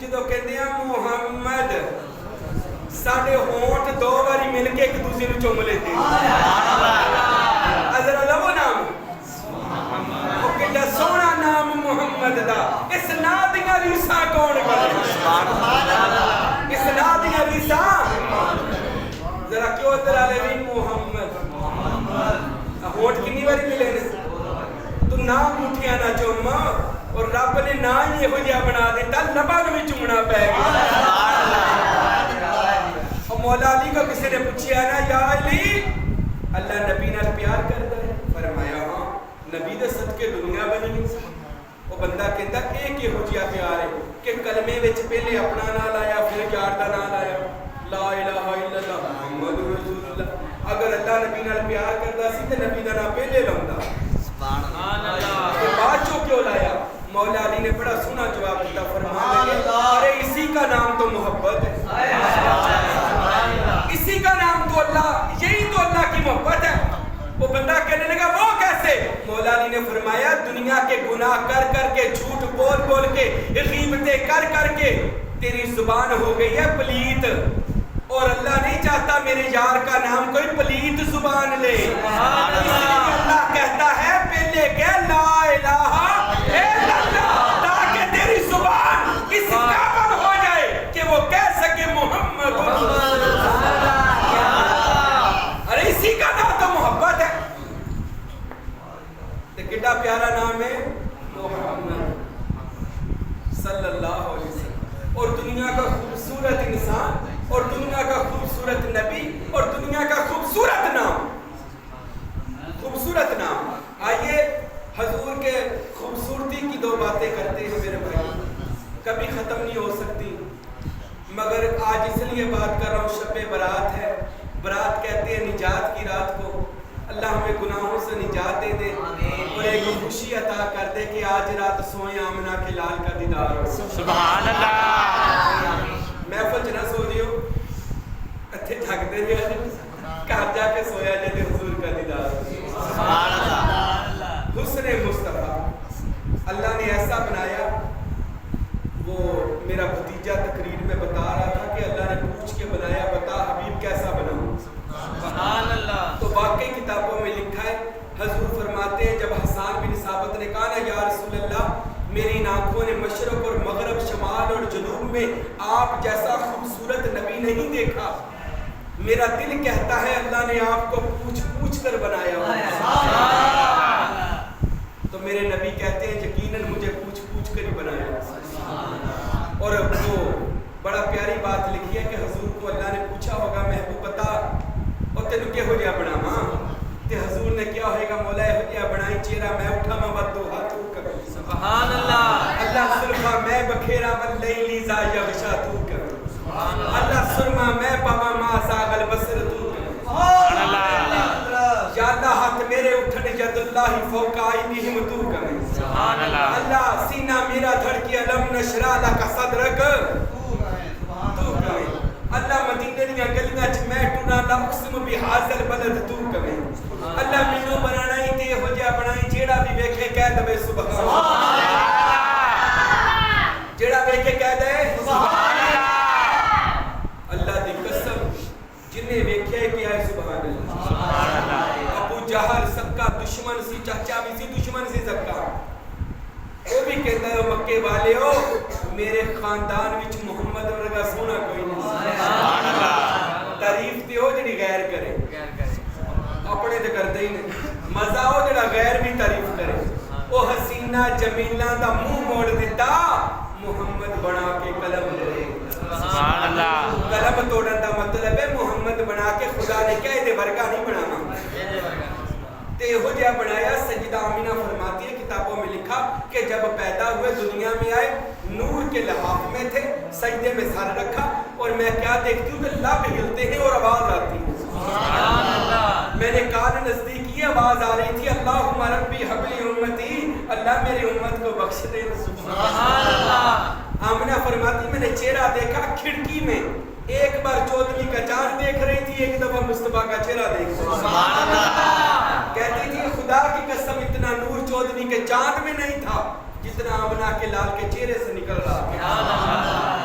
جدو کہتے ہیں محمد ساڑھے ہونٹ دو باری مل کے ایک دوسرے میں چوم لیتے ہیں حضر اللہ وہ نام وہ کہتا سونا نام محمد دا اس نادیاں ریسا کون کرے اس نادیاں ریسا ذرا کیوں ادھر آلے بھی محمد ہونٹ کنی باری ملے تو نام اٹھیا نہ چوما اور رب نے نہ ہی ہو جا بنا دیتا لبان میں چمنا پہ گیا اور مولا علی کو کسی نے پوچھیا نا یا علی اللہ نبی نال پیار کرتا ہے فرمایا ہاں نبی دے صدقے دنیا بنی نہیں وہ بندہ کہتا ایک ہی ہو جا پیار ہے کہ کلمے وچ پہلے اپنا نام لایا پھر یار دا نام لایا لا الہ الا اللہ محمد رسول اللہ اگر اللہ نبی نال پیار کرتا سی تے نبی دا نام پہلے لاوندا سبحان اللہ تو بعد چوں کیوں لایا مولا علی نے بڑا سونا جواب دیتا فرمانے لگے ارے اسی کا نام تو محبت ہے اسی کا نام تو اللہ یہی تو اللہ کی محبت ہے وہ بندہ کہنے لگا وہ کیسے مولا علی نے فرمایا دنیا کے گناہ کر کر کے جھوٹ بول بول کے غیبتیں کر کر کے تیری زبان ہو گئی ہے پلیت اور اللہ نہیں چاہتا میرے یار کا نام کوئی پلیت زبان لے اس لیے اللہ کہتا ہے پہلے کہ لا الہ الا اللہ تاکہ تیری زبان اس قابل ہو جائے کہ وہ کہہ سکے محمد ارے اسی کا نام تو محبت ہے تو کتنا پیارا نام ہے محمد صلی اللہ علیہ وسلم اور دنیا کا خوبصورت انسان اور دنیا کا خوبصورت نبی اور دنیا کا خوبصورت نام آئیے حضور کے خوبصورتی کی دو باتیں کرتے ہیں میرے بھائی کبھی ختم نہیں ہو سکتی مگر آج اس لیے بات کر رہا ہوں شب برات ہے برات کہتے ہیں نجات کی رات کو اللہ ہمیں گناہوں سے نجات دے دے اور ایک خوشی عطا کر دے کہ آج رات سوئیں آمنہ کے لال کا دیدار ہو سبحان اللہ محفل جنہ سو دیو اتھے جھاگ دے دیا کہاں جا کے سویا جاتے حضور کا دیدار سبحان اللہ حسن مصطفیٰ اللہ نے ایسا بنایا وہ میرا بھتیجہ تقریر میں بتا رہا تھا کہ اللہ نے پوچھ کے بنایا بتا حبیب کیسا بناؤں سبحان اللہ تو واقعی کتابوں میں لکھا ہے حضور فرماتے ہیں جب حسان بن ثابت نے کہا نا یا رسول اللہ میری آنکھوں نے مشرق اور مغرب شمال اور جنوب میں آپ جیسا خوبصورت نبی نہیں دیکھا میرا دل کہتا ہے اللہ نے آپ کو پوچھ پوچھ کر بنایا تو میرے نبی کہتے ہیں یقیناً مجھے پوچھ پوچھ کر ہی بنایا اور وہ بڑا پیاری بات لکھی ہے کہ حضور کو اللہ نے پوچھا ہوگا محبوب بتا اور تینوں کیا ہو جیا بنا ماں تے حضور نے کیا ہوئے گا مولا ہو جیا بنائی چہرہ میں اٹھا میں بد دو ہاتھوں کر سبحان اللہ اللہ سرما میں بکھیرا من لیلی زا یغشا تو کر اللہ سرما میں پاما ما ساغل بصر تو کر سبحان اللہ یا اللہ ہاتھ میرے اٹھنے ید اللہ فوق آئینہم تو کر سبحان اللہ اللہ سینہ میرا دھڑکی علم نشرا لکا صدرک تو کر اللہ مدینے دیا گلیاں چ میں ٹونا لا اقسم بحاذل بلد تو کر اللہ مینوں بنانا ہی تے ہو جا بنائی جیڑا بھی ویکھے کہہ دے سبحان اللہ جیڑا ویکھے کہہ دے سبحان اللہ اللہ دی قسم جنہیں ویکھے کہ آئے سبحان اللہ ابو جہل سکا دشمن سی چاچا بھی سی دشمن سی سکا وہ بھی کہتا ہے مکے والے ہو میرے خاندان وچ محمد ورگا سونا کوئی نہیں سبحان اللہ تعریف تے ہو جڑی غیر کرے اپنے تے کردے ہی نہیں مزہ ہو جڑا غیر بھی تعریف کرے او حسینہ جمیلہ دا منہ موڑ دیتا محمد بنا کے قلم لے سبحان اللہ قلم توڑن دا مطلب ہے محمد بنا کے خدا نے کہے دے ورگا نہیں بنانا تے ہو جا بنایا سیدہ آمینہ فرماتی ہے کتابوں میں لکھا کہ جب پیدا ہوئے دنیا میں آئے نور کے لحاف میں تھے سجدے میں سر رکھا اور میں کیا دیکھتی ہوں کہ لب ہلتے ہیں اور آواز آتی ہے سبحان اللہ میں نے کان نزدیک کی آواز آ رہی تھی اللہم ربی حبلی امتی اللہ میری امت کو بخش دے سبحان اللہ آمنہ فرماتی میں نے چہرہ دیکھا کھڑکی میں ایک بار چودھویں کا چاند دیکھ رہی تھی ایک دفعہ مصطفیٰ کا چہرہ دیکھ رہی تھی سبحان اللہ کہتی تھی خدا کی قسم اتنا نور چودھویں کے چاند میں نہیں تھا جتنا آمنہ کے لال کے چہرے سے نکل رہا سبحان اللہ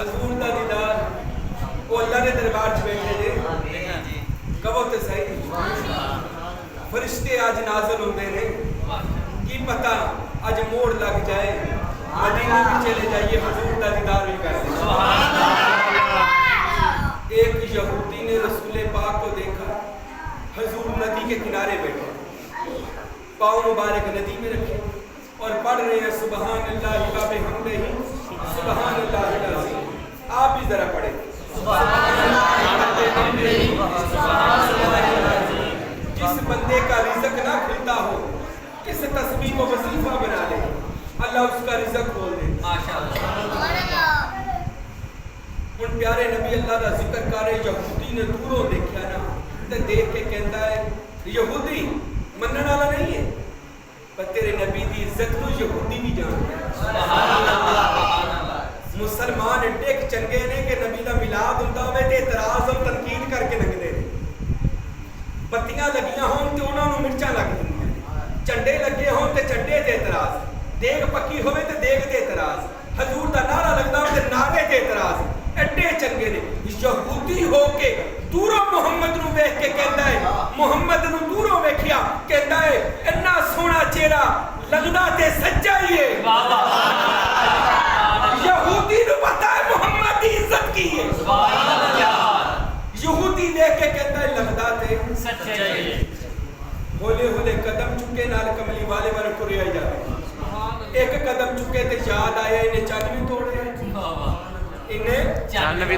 حضور دا دیدار وہ اللہ نے دربار چ بیٹھے جے کہو تے صحیح فرشتے آج نازل ہوندے نے کی پتہ آج موڑ لگ جائے مدینے بھی چلے جائیے حضور دا دیدار بھی کر دیں ایک یہودی نے رسول پاک کو دیکھا حضور ندی کے کنارے بیٹھے پاؤں مبارک ندی میں رکھے اور پڑھ رہے ہیں سبحان اللہ و بحمدہ سبحان اللہ العظیم. آپ بھی ذرا پڑھیں جس بندے کا رزق نہ کھلتا ہو اس تسبیح کو وظیفہ بنا لے اللہ اس کا رزق کھول دے. ان پیارے نبی اللہ کا ذکر کرے یہودی نے دوروں دیکھا نا تے دیکھ کے کہندا ہے یہودی منن والا نہیں ہے پر تیرے نبی دی عزت نو یہودی بھی جاندا ہے. سبحان اللہ. مسلمان ایک چنگے نے کہ نبی دا میلاد ہوندا ہوے تے اعتراض اور تنقید کر کے لنگدے نے. بتیاں لگیاں ہون تے انہاں نوں مرچاں لگ جاندیاں چنڈے لگے ہون تے چنڈے تے اعتراض دیگ پکی ہوے تے دیگ تے اعتراض حضور دا نعرہ لگدا ہوے تے نعرے تے اعتراض. ایڈے چنگے نے یہودی ہو کے دوروں محمد نو ویکھ کے کہندا ہے محمد نو دوروں ویکھیا کہندا ہے اتنا سونا چہرہ لگدا تے سچا ہی ہے. یہودی نو پتہ ہے محمد دی عزت کی ہے. یہودی دیکھ کے کہندا ہے لگدا تے سچا ہی ہے. ہولے ہولے قدم چکے نال کملی والے والے ٹریا جا رہے ایک قدم چکے تے یاد آیا انہیں چند بھی توڑ رہے انہیں چند بھی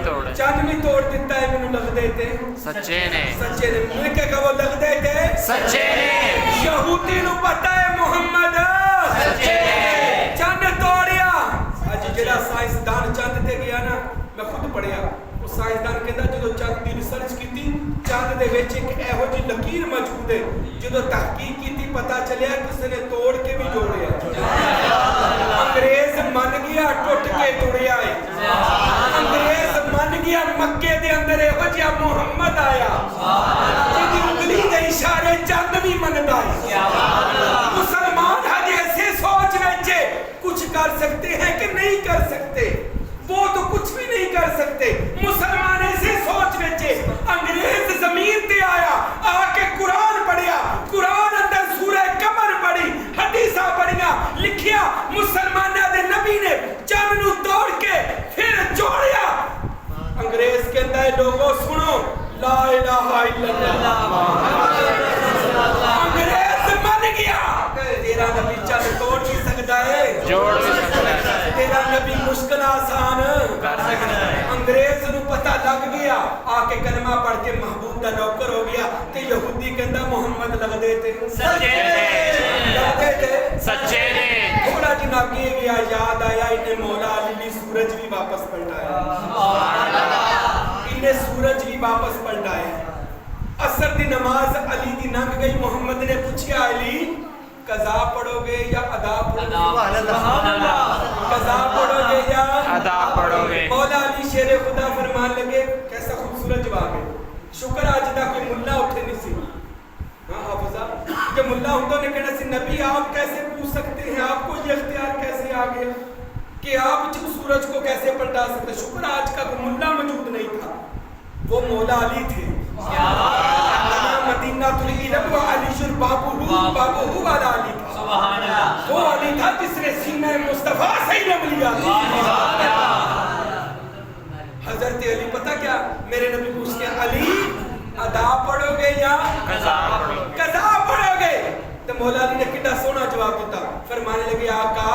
توڑ دیتا ہے مینوں لگ دے تے سچے نے مل کے کہو لگ دے تے سچے نے. یہودی نو پتہ ہے محمد سچے نے چند توڑیا. اج جڑا سائنسدان چند تے گیا نا میں خود پڑھیا وہ سائنسدان کہندا جدوں چند دی ریسرچ کیتی چند دے وچ ایک ایہو جی لکیر موجود ہے جدوں تحقیق کیتی پتہ چلیا کسی نے توڑ کے بھی جوڑیا. انگریز من گیا ٹوٹ کے توڑیا ہے. انگریز من گیا مکے دے اندر ایہو جہا محمد آیا جدی انگلی دے اشارے چند بھی مندا ہے. مسلمان آج ایسے سوچ وچ کچھ کر سکتے ہیں کہ نہیں کر سکتے وہ تو کچھ بھی نہیں کر سکتے. مسلمان ایسے سوچ وچ انگریز زمین تے آیا آ کے قرآن پڑھیا قرآن اندر سورہ قمر پڑھی حدیثاں پڑھیاں لکھیا مسلمانہ دے نبی نے چند نو توڑ کے پھر جوڑیا. انگریز کہندا ہے لوگوں سنو لا الہ الا اللہ. انگریز من گیا تیرا نبی چند توڑ بھی سکتا ہے جوڑ بھی سکتا ہے تیرا نبی مشکل آسان کر سکتا ہے. انگریز نو پتہ لگ گیا آ کے کلمہ پڑھ کے محبوب دا نوکر ہو گیا تے یہودی کہندا محمد لگ دے تے سچے نے لگ دے تے سچے نے. تھوڑا جنا اگے گیا یاد آیا انہیں مولا علی بھی سورج بھی واپس پلٹایا. انہیں سورج بھی واپس پلٹایا. عصر دی نماز علی دی لنگ گئی محمد نے پوچھا علی قضا پڑھو گے یا ادا پڑھو گے قضا پڑھو گے یا ادا پڑھو گے. مولا علی شیر خدا فرمان لگے کیسا خوبصورت جواب ہے. شکر آج دا کوئی ملا اٹھے نہیں سی. ہاں حافظہ کہ ملا ہوں تو نے کہنا سی نبی آپ کیسے پوچھ سکتے ہیں آپ کو یہ اختیار کیسے آ گیا کہ آپ سورج کو کیسے پلٹا سکتے. شکر آج کا کوئی ملا موجود نہیں تھا وہ مولا علی تھے. مدینہ العلم و علی شر بابو والا علی تھا. سبحان اللہ. وہ علی تھا جس نے سینہ مصطفیٰ سے علم لیا. حضرت علی پتہ کیا میرے نبی پوچھتے ہیں علی ادا پڑھو گے یا قضا پڑھو گے تو مولا علی نے کتنا سونا جواب دیتا. فرمانے لگے آقا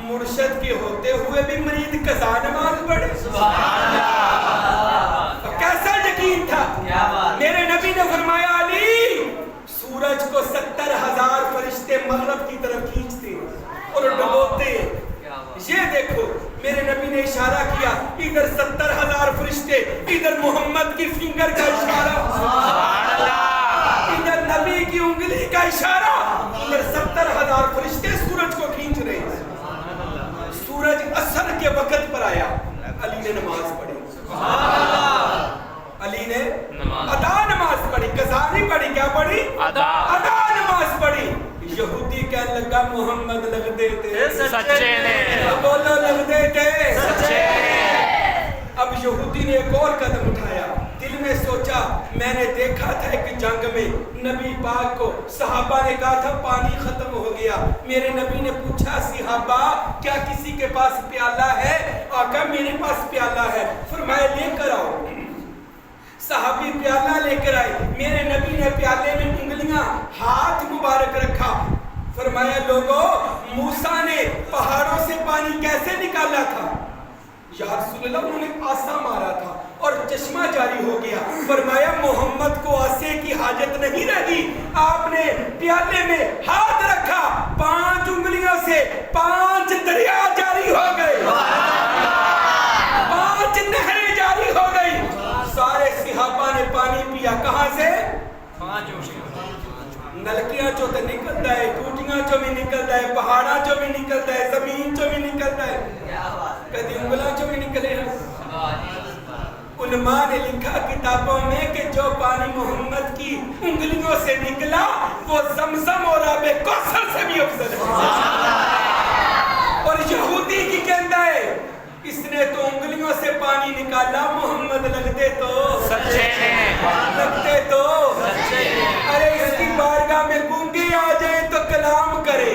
مرشد کے ہوتے ہوئے بھی مرید قضا نماز پڑھے. سبحان اللہ. کیسا یقین تھا. میرے نبی نے فرمایا علی سورج کو 70,000 فرشتے مغرب کی طرف کھینچتے اور ڈبوتے. یہ دیکھو میرے نبی نے اشارہ کیا ادھر 70,000 فرشتے ادھر محمد کی فنگر کا اشارہ ادھر نبی کی انگلی کا اشارہ ادھر 70,000 فرشتے سورج کو کھینچ رہے ہیں. سورج عصر کے وقت پر آیا علی نے نماز پڑھی. علی نے ادا نماز پڑھی قضا نہیں پڑھی کیا پڑھی ادا نماز پڑھی. یہودی کہنے لگا محمد لگ دے تے سچے نے بولو لگ دے تے سچے نے. نے ایک اور قدم اٹھایا. دل میں سوچا میں نے دیکھا تھا ایک جنگ میں نبی پاک کو صحابہ نے کہا تھا پانی ختم ہو گیا. میرے نبی نے پوچھا صحابہ کیا کسی کے پاس پیالہ ہے؟ آقا میرے پاس پیالہ ہے. فرمایا لے کر آؤ. صحابی پیالہ لے کر آئے. میرے نبی نے پیالے میں انگلیاں ہاتھ مبارک رکھا. فرمایا لوگوں موسیٰ نے پہاڑوں سے پانی کیسے نکالا تھا؟ یا رسول اللہ انہوں نے آسا مارا تھا اور چشمہ جاری ہو گیا. فرمایا محمد کو آسے کی حاجت نہیں رہی. آپ نے پیالے میں ہاتھ رکھا 5 انگلیوں سے 5 دریا جاری ہو گئے, 5 نہریں جاری ہو گئی. سارے صحابہ نے پانی پیا. کہاں سے؟ نلکیاں چو تے نکلتا ہے, ٹوٹیاں چو بھی نکلتا ہے, پہاڑاں چو بھی نکلتا ہے, زمین چو بھی نکلتا ہے, کدی انگلاں چو بھی نکلے ہیں. علماء نے لکھا کتابوں میں کہ جو پانی محمد کی انگلیوں سے نکلا وہ زمزم اور آب کوثر سے بھی افضل ہے. اور یہودی کی کہتا ہے اس نے تو انگلیوں سے پانی نکالا, محمد لگتے تو سچے ہیں, لگتے تو سچے ہیں. ارے اس کی بارگاہ میں گونگے آ جائیں تو کلام کرے,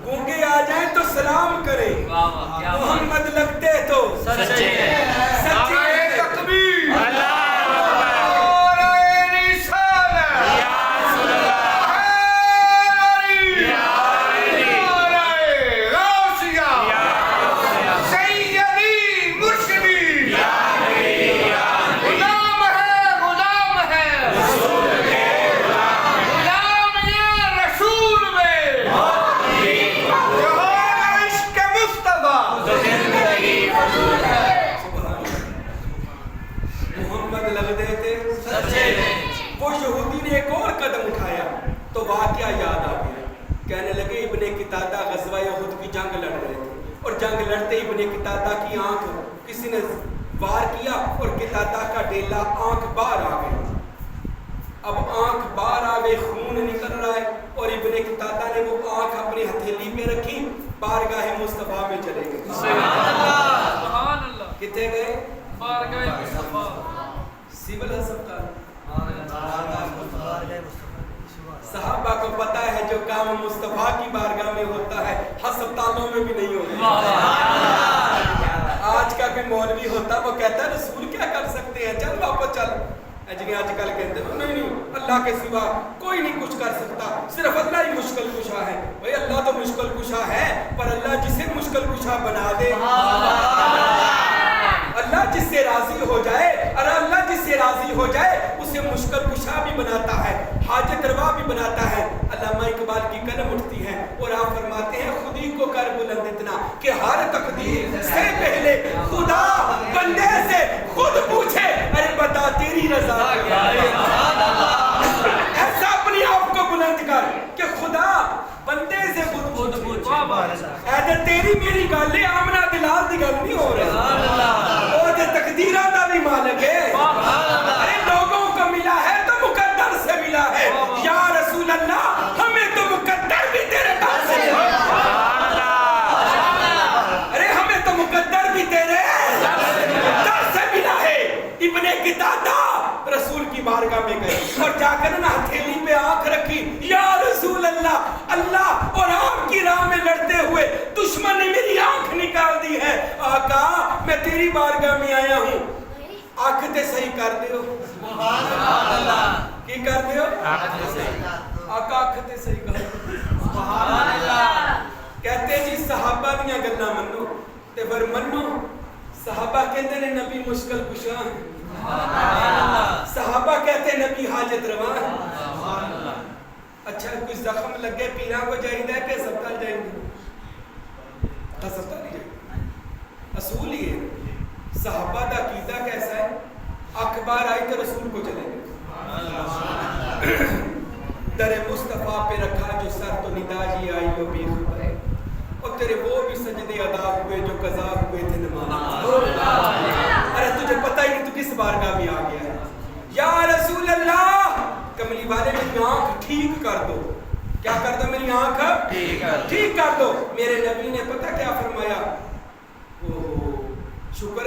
گونگے آ جائیں تو سلام کرے. محمد لگتے تو سچے ہیں. سچے ہیں. تکبیر اللہ وہ یہودی نے ایک اور قدم اٹھایا تو واقعہ یاد آ گیا. کہنے لگے ابن قتادہ غزوہ احد کی جنگ لڑ رہے تھے اور جنگ لڑتے ابن قتادہ کی آنکھ کسی نے وار کیا اور قتادہ کا ڈیلا آنکھ باہر آ گئی. اب آنکھ باہر آ گئی, خون نکل رہا ہے اور ابن قتادہ نے وہ آنکھ اپنی ہتھیلی میں رکھی, بارگاہ مصطفیٰ میں چلے گئے. سبحان اللہ. کتنے گئے؟ بارگاہ مصطفیٰ, سول ہسپتال. صحابہ کو پتا ہے جو کام مصطفیٰ کی بارگاہ میں ہوتا ہے ہسپتالوں میں بھی نہیں ہوتا. آج کا کوئی مولوی ہوتا وہ کہتا ہے رسول کیا کر سکتے ہیں, چل واپس چل. جنہیں آج کل کہتے ہیں نہیں اللہ کے سوا کوئی نہیں کچھ کر سکتا, صرف اللہ ہی مشکل کشا ہے. بھئی اللہ تو مشکل کشا ہے پر اللہ جسے مشکل کشا بنا دے, اللہ جس سے راضی ہو جائے, اور اللہ جس سے راضی ہو جائے اسے مشکل کشا بھی بناتا ہے, حاجت روا بھی بناتا ہے. علامہ اقبال کی قلم اٹھتی ہے اور آپ فرماتے ہیں خود ہی کو کر بلند اتنا کہ ہر تقدیر سے پہلے خدا بندے سے خود پوچھے ارے بتا تیری رضا کیا ہے. ایسا اپنی آپ کو بلند کر کہ خدا بندے سے خود پوچھے. ایسا تیری میری گل آمنہ دلال دی گل نہیں ہو رہی, اور جو تقدیرہ دا بھی مالک ہے. ارے لوگوں کو ملا ہے تو مقدر سے ملا ہے. یا رسول اللہ ہمیں تو مقدر بھی تیرے در سے ملا. ارے ہمیں تو مقدر بھی تیرے در سے ملا ہے. ابن قتادہ رسول کی بارگاہ میں گئے اور جا کر نا ہتھیلی پہ آنکھ رکھی, یا رسول اللہ, اللہ اور آپ کی راہ میں لڑتے ہوئے دشمن نے میری آنکھ نکال دی ہے. آقا میں تیری بارگاہ میں آیا ہوں, آنکھ تے صحیح کر دیو. سبحان اللہ. کی کر دیو؟ آقا آنکھ تے صحیح کر دیو. سبحان اللہ. کہتے جی صحابہ دیاں گلاں منو تے پر منو. صحابہ کہتے ہیں نبی مشکل کشا ہے, صحابہ کہتے ہیں نبی حاجت روا ہے. اچھا کوئی زخم لگے پیرا کو جائیں دے کہ ہسپتال جائیں گے؟ ہسپتال ہی جائیں. اصول یہ ہے صحابہ دا عقیدہ کیسا ہے, اخبار آئی تو رسول کو چلے گئے. در مصطفیٰ پہ رکھا جو سر تو ندا جی آئی وہ بھی خبر ہے, اور تیرے وہ بھی سجدے ادا ہوئے جو قضا ہوئے تھے نماز. ارے تجھے پتہ ہی نہیں تو کس بارگاہ میں آ گیا ہے. یا رسول اللہ کملی والے میری آنکھ ٹھیک کر دو. کیا کر دو؟ میری آنکھ ٹھیک کر دو. میرے نبی نے پتہ کیا فرمایا, شکر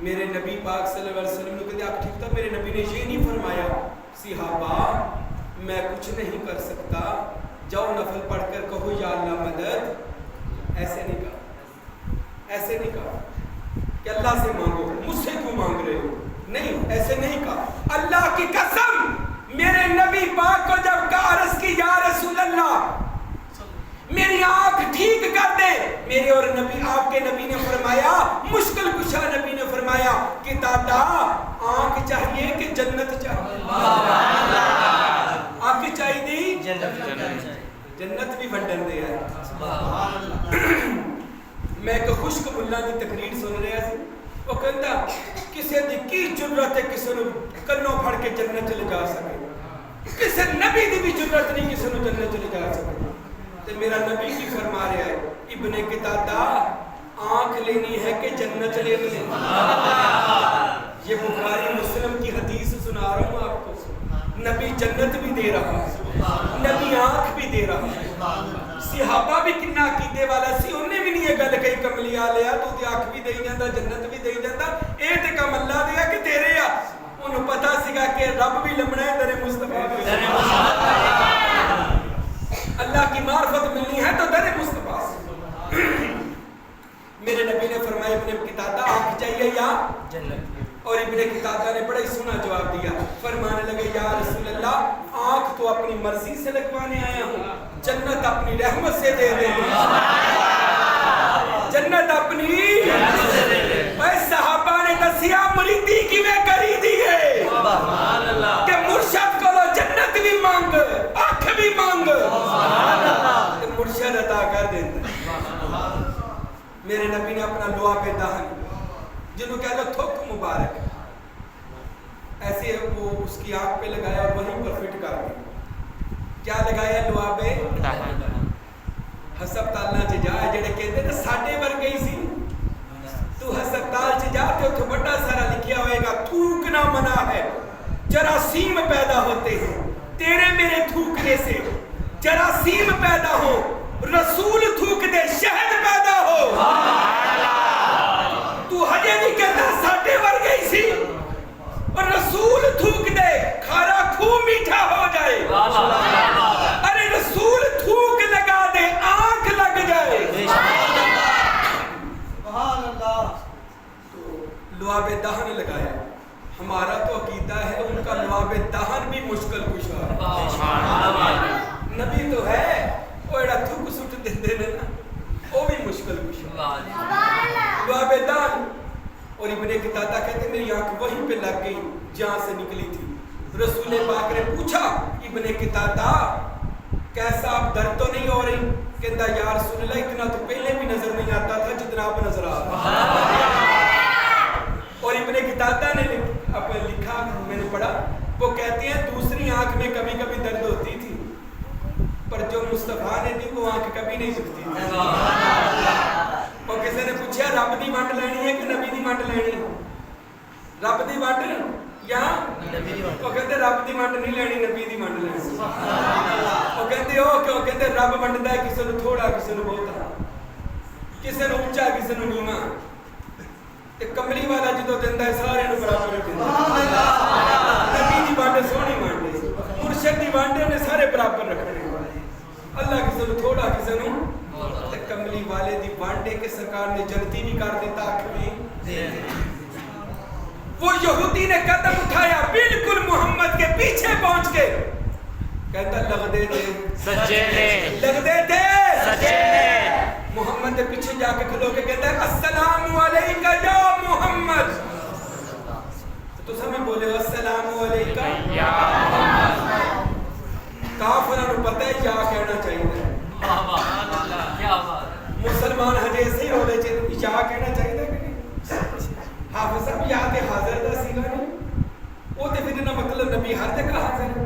میرے نبی پاک صلی اللہ علیہ وسلم نے کہتے آپ ٹھیک تھا میرے نبی نے یہ نہیں فرمایا صحابہ میں کچھ نہیں کر سکتا جاؤ نفل پڑھ کر کہو یا اللہ مدد. ایسے نہیں کہا, ایسے نہیں کہا کہ اللہ سے مانگو مجھ سے کیوں مانگ رہے ہو, نہیں ایسے نہیں کہا. اللہ کی قسم میرے نبی پاک کو جب کہا عرض کی یا رسول اللہ میری آنکھ ٹھیک کر دے, میرے اور نبی آپ کے نبی نے فرمایا مشکل کشا نبی نے فرمایا کہ دادا آنکھ چاہیے کہ جنت چاہیے, آنکھ چاہیے جنت بھی ونڈن دے ہے. میں ایک خشک ملا دی تقریر سن رہا سی, وہ کہتا کسی دی کی جرت ہے کسی نو کنوں پھڑ کے جنت چلے جا سکے, کسی نبی دی بھی جرت نہیں کسی نو جنت چلے جا سکے. تو میرا نبی کی فرما رہا ہے ابن قتادہ آنکھ لینی ہے کہ جنت لینی ہے. یہ بخاری مسلم کی حدیث سنا رہا ہوں آپ کو. نبی جنت بھی دے رہا ہے, نبی آنکھ بھی دے رہا ہے. صحابہ بھی کنا عقیدے والا سی, انہیں بھی نہیں یہ گل کہی کملی آ لیا تو دی آنکھ بھی دے جاتا جنت بھی دے جاتا, اے تے کم اللہ دیا کہ تیرے آ. انہوں پتا سکا کہ رب بھی لمنا ہے در مصطفیٰ بھی, اللہ کی معرفت ملنی ہے تو در مصطفیٰ سے. میرے نبی نے فرمایا ابن قتادہ آنکھ چاہیے یا جنت, اور ابن قتادہ نے بڑا ہی سنا جواب دیا, فرمانے لگے یا رسول اللہ آنکھ تو اپنی مرضی سے لگوانے آیا ہوں, جنت اپنی رحمت سے دے دے, جنت اپنی اے صحابہ نے دسیا مریدی کی میں کری دی ہے کہ مرشد کو جنت بھی مانگ آنکھ بھی مانگ مرشد عطا کر دیتا. میرے نبی نے اپنا لعاب دہن جنہوں کہہ لو تھوک مبارک ایسے وہ اس کی آنکھ پہ لگایا اور وہیں پر فٹ کر دیا. کیا لگایا لعاب ہسپتال چ جا, جڑے کہتے ہیں ساڈے ورگے ہی سی, تو ہسپتال چ جا تے اوتھے بڑا سارا لکھیا ہوئے گا تھوکنا منع ہے, جراثیم پیدا ہوتے ہیں تیرے میرے تھوکنے سے, جراثیم پیدا ہو, رسول تھوک دے شہد پیدا ہو. تو ہجے نہیں کہتا ساڈے ورگے ہی سی, اور رسول تھوک دے کھارا کھو میٹھا ہو جائے. ارے رسول تھوک لگا دے آنکھ لگ جائے. تو لعاب دہن لگایا. ہمارا تو عقیدہ ہے ان کا لعاب دہن بھی مشکل کشا ہے. نبی تو ہے وہ ایڑا تھوک سٹ دیندے نے نا, وہ بھی مشکل کشا لعاب دہن. اور ابن قتادہ کہتے میری آنکھ وہیں پہ لگ گئی جہاں سے نکلی تھی. رسول پاک نے پوچھا ابن قتادہ کیسا آپ درد تو نہیں ہو رہی؟ کہتا یا رسول اللہ اتنا تو پہلے بھی نظر نہیں آتا تھا جتنا آپ نظر آ رہا. اور ابن قتادہ نے لکھا, میں نے پڑھا, وہ کہتے ہیں دوسری آنکھ میں کبھی کبھی درد ہوتی تھی پر جو مصطفیٰ نے دی وہ آنکھ کبھی نہیں دکھتی تھی. اور کسی نے پوچھا رب دی وانڈ لینی ہے کہ نبی دی وانڈ لینی؟ رب دی وانڈ یا وہ کہتے رب دی وانڈ نہیں لینی, نبی دی وانڈ لینی. وہ کہتے ہو کیوں, کہتے رب وانڈدا ہے کسی نو تھوڑا کسی نو بہت, کسی نو اونچا کسی نو نیواں. تے کملی والا جدوں دیندا ہے سارے نو برابر دیندا. نبی دی وانڈ سونی وانڈ ہے, مرشد دی وانڈ نے سارے برابر رکھنے. اللہ کسی نو تھوڑا کسی نو, تے کملی والے دی وانڈ کے سرکار نے جنتی بھی کر دیتا آنکھ بھی دے دی. وہ یہودی نے قدم اٹھایا بالکل محمد کے پیچھے پہنچ کے کہتا لگ دے تھے سچے نے, لگ دے تھے سچے نے. محمد کے پیچھے جا کے کھلو کے کہتا ہے السلام علیکہ یا محمد. تو سمیں بولے السلام علیکہ یا محمد. کافروں کو پتہ ہے یا کہنا چاہیے, مسلمان ہجے سے ہولے چاہیے یا کہنا چاہیے کہ نہیں. حافظ صاحب یاد حاضر دا سیگا نہیں, وہ تے پھر نہ مطلب نبی ہر جگہ حاضر ہے.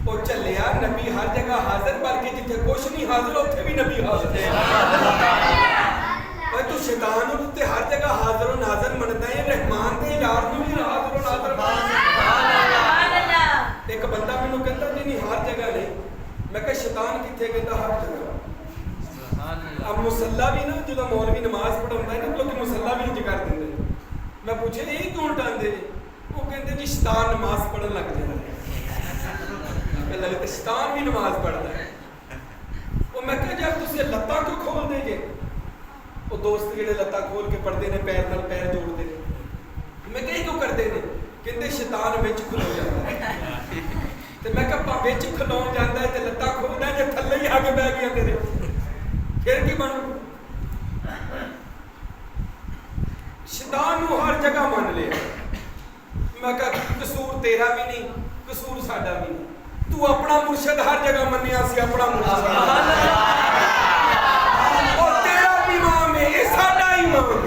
وہ چلیا نبی ہر جگہ حاضر, بلکہ جتھے کچھ نہیں حاضر اتھے بھی نبی حاضر ہے. اور تو شیطان نوں تے ہر جگہ حاضر و ناظر مندا ہے, رحمان دے یار نوں بھی حاضر و ناظر سبحان اللہ. ایک بندہ مینوں کہندا جی نہیں ہر جگہ نہیں, میں کہ شیطان کتھے, کہندا ہر جگہ. اب مصلی بھی نا جدوں مولوی نماز پڑھاوندا ہے نا لوگ مصلی بھی انج کر دیندے, میں پوچھے یہ کیوں اٹھاندے جی؟ وہ کہتے جی شیطان نماز پڑھن لگ جاتا ہے. میں لگتا شیطان بھی نماز پڑھتا ہے. وہ میں کہا جب تسی لتاں کیوں کھول دے جے؟ وہ دوست جڑے لتاں کھول کے پڑھتے ہیں پیر نال پیر جوڑتے ہیں. میں کہا کیوں کرتے ہیں؟ کہتے شیطان وچ کھلو جاتا ہے. تے میں کہا وچ کھلو جاتا ہے تے لتاں کھولدا ہے جے تھلے ہی آ کے بیٹھ گیا تیرے پھر کی بنو؟ شیطان نو ہر جگہ مان لیا. میں کہا قصور تیرا بھی نہیں قصور ساڈا بھی نہیں. تو اپنا مرشد ہر جگہ منیا سی اپنا مرشد اور تیرا بھی امام ہے یہ ساڈا امام ہے.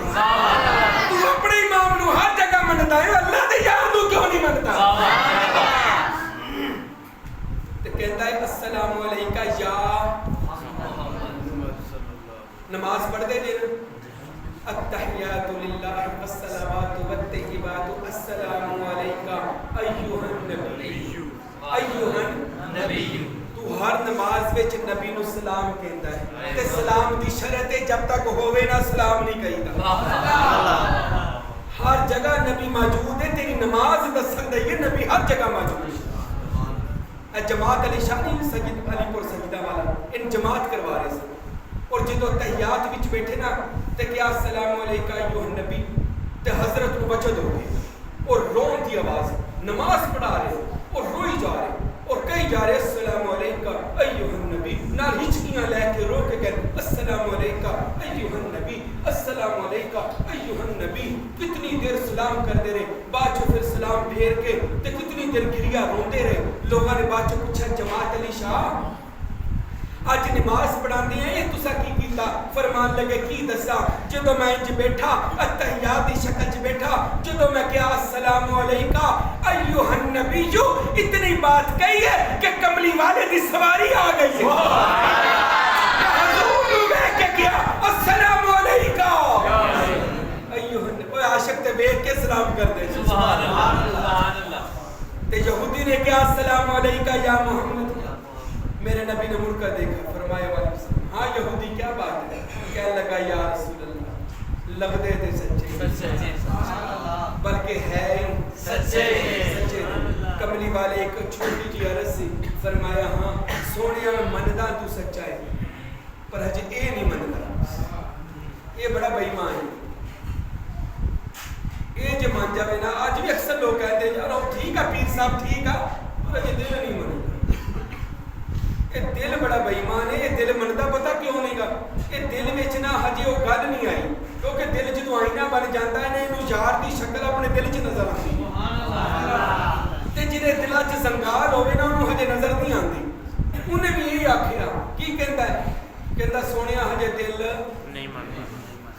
تو اپنے امام نو ہر جگہ منتا ہے اللہ دے یار نو کیوں نہیں منتا؟ تے کہندا ہے السلام علیکہ یا نماز پڑھ دے جے التحیات للہ والصلوات والطیبات السلام علیکہ ایھا النبی. تو ہر نماز وچ نبی نو سلام کہندا ہے تے سلام دی شرط ہے جب تک ہووے نا سلام نہیں کہیدا. ہر جگہ نبی موجود ہے. تیری نماز دسن دے یہ نبی ہر جگہ موجود ہے. جماعت علی شانی سید علی پور سجدہ والا ان جماعت کروا رہے سن اور جدو تحیات وچ بیٹھے نا تے کیا السلام علیکہ ایھا النبی تے حضرت نو وجد ہو گئی اور رون دی آواز نماز پڑھا رہے اور روئی جا رہے اور کئی جا رہے السلام علیکہ ایھا النبی نال ہچکیاں لے کے رو کے کہتے السلام علیکہ ایھا النبی السلام علیکہ ایھا النبی. کتنی دیر سلام کرتے رہے بعد چو پھر سلام پھیر کے تے کتنی دیر گریا روندے رہے. لوگوں نے بعد چو پوچھا جماعت علی شاہ اج نماز پڑھاندی ہیں یہ تسا کی کیتا؟ فرمان لگے کی دسا جدو میں انج بیٹھا التحیات دی شکل چ بیٹھا جدو میں کہا السلام علیکہ ایھا النبی اتنی بات کہی ہے کہ کملی والے دی سواری آ گئی ہے. حضور نو ویکھ کے کیا السلام علیکہ ایھا النبی. عاشق تے ویکھ کے سلام کر دے سبحان اللہ. تے یہودی نے کہا السلام علیکہ یا محمد. میرے نبی نے مڑ کر دیکھا فرمایا ہاں یہودی کیا بات ہے؟ کہنے لگا یا رسول اللہ لگتے تھے سچے بلکہ ہے سچے. کملی والے ایک چھوٹی جی عرض سی. فرمایا ہاں سونے میں مندا تو سچا ہے پر ہجے اے نہیں مندا. یہ بڑا بے ایمان ہے. یہ جو مان جاوے نا آج بھی اکثر لوگ کہتے ہیں یار ٹھیک ہے پیر صاحب ٹھیک ہے پر ہجے دل نہیں مندا. یہ دل بڑا بے ایمان ہے. یہ دل منتا پتا کیوں نہیں گا؟ یہ دل وچ نہ ہجے وہ گل نہیں آئی کیونکہ دل جدو آئینہ بن جاتا ہے نا اینو یار دی شکل اپنے دل چ نظر آتی ہے تے جہے دل چ زنگار ہوے نا انہوں ہجے نظر نہیں آتی. انہیں بھی یہی آکھیا کی کہندا ہے؟ کہندا سونیا ہجے دل نہیں منتا.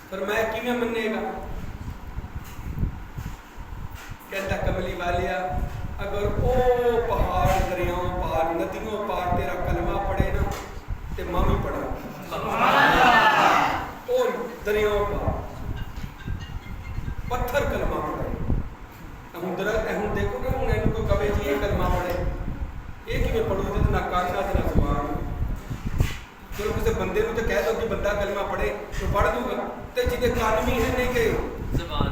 پر میں کیویں مننے گا؟ کہندا کملی والیا اگر او پہاڑ دریاؤں پار ندیوں پار تیرا کلمہ پڑھے نا تے میں بھی پڑھا. او دریاؤں پار پتھر کلمہ پڑھے. ہن دیکھو نا ہن اینو کوئی کہے جی یہ کلمہ پڑھے یہ کیویں پڑھو تے نہ کان نہ زبان. چلو کسی بندے نو تے کہہ دو کہ بندہ کلمہ پڑھے تو پڑھ دوں گا تے جدے کان بھی ہے نہیں کہ زبان.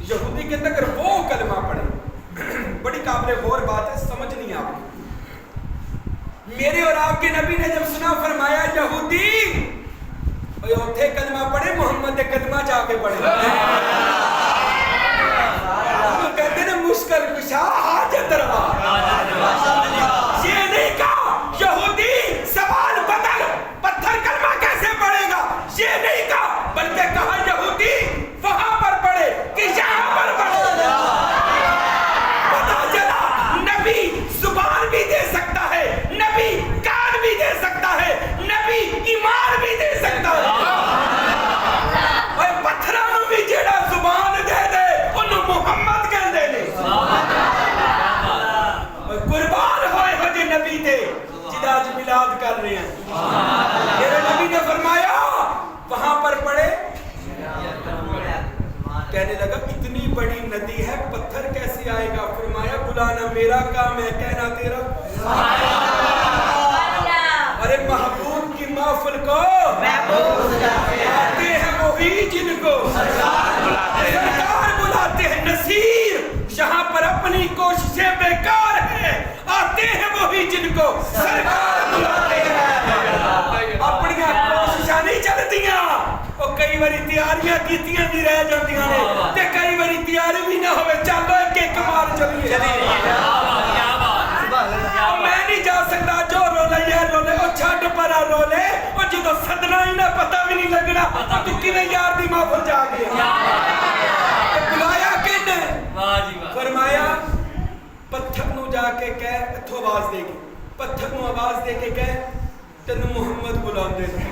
یہودی کہتا اگر وہ کلمہ پڑھے بڑی قابل غور بات ہے سمجھ نہیں آپ کو. میرے اور آپ کے نبی نے جب سنا فرمایا یہودی اوتھے کلمہ پڑھے محمد دے قدمہ جا کے پڑھے. وہ کہتے ہیں مشکل کشا حاجت روا. یہ نہیں کہا یہودی سوال بدل پتھر کلمہ کیسے پڑھے گا یہ نہیں کہا بلکہ کہا یہودی وہاں پر پڑھے کہ یہاں پر پڑھے. زبان بھی دے سکتا ہے نبی کان بھی دے سکتا ہے نبی ایمان بھی دے سکتا ہے. پتھراں نوں بھی جیڑا زبان دے دے انہوں محمد کہندے نے. قربان ہوئے ہو جے نبی دے جدا اج میلاد کر رہے ہیں. میرے نبی نے فرمایا وہاں پر پڑھے. کہنے لگا اتنی بڑی ندی ہے پتھر کیسے آئے گا؟ فرمایا بلانا میرا کام ہے کہنا تیرا. ارے محبوب کی محفل کو آتے ہیں وہی جن کو سرکار ਕੀਤੀਆਂ ਵੀ ਰਹਿ ਜਾਂਦੀਆਂ ਨੇ ਤੇ ਕਈ ਵਾਰੀ ਤਿਆਰੀ ਵੀ ਨਾ ਹੋਵੇ ਚੱਲੋ ਇੱਕ ਮਾਰ ਚੱਲੀਏ ਮੈਂ ਨਹੀਂ ਜਾ ਸਕਦਾ ਜੋ ਰੋਲੇ ਯਾਰ ਰੋਲੇ ਉਹ ਛੱਡ ਪਰਾਂ ਰੋਲੇ ਉਹ ਜਦੋਂ ਸਦਨਾ ਹੀ ਨਾ ਪਤਾ ਵੀ ਨਹੀਂ ਲੱਗਣਾ ਤੂੰ ਕਿਵੇਂ ਯਾਰ ਦੀ ਮਾਫਲ ਜਾ ਗਿਆ ਬੁਲਾਇਆ ਕਿਹਨੇ ਫਰਮਾਇਆ ਪੱਥਰ ਨੂੰ ਜਾ ਕੇ ਕਹਿ ਇੱਥੋਂ ਆਵਾਜ਼ ਦੇਗੀ ਪੱਥਰ ਨੂੰ ਆਵਾਜ਼ ਦੇ ਕੇ ਕਹਿ ਤੈਨੂੰ ਮੁਹੰਮਦ ਬੁਲਾਉਂਦੇ ਨੇ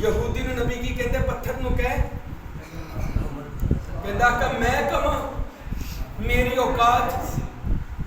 ਯਹੂਦੀ ਨੂੰ ਨਬੀ ਕੀ ਕਹਿੰਦੇ ਪੱਥਰ ਨੂੰ ਕਹਿ ਕਹਿੰਦਾ ਕਿ ਮੈਂ ਕਹਾਂ ਮੇਰੀ ਔਕਾਤ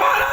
12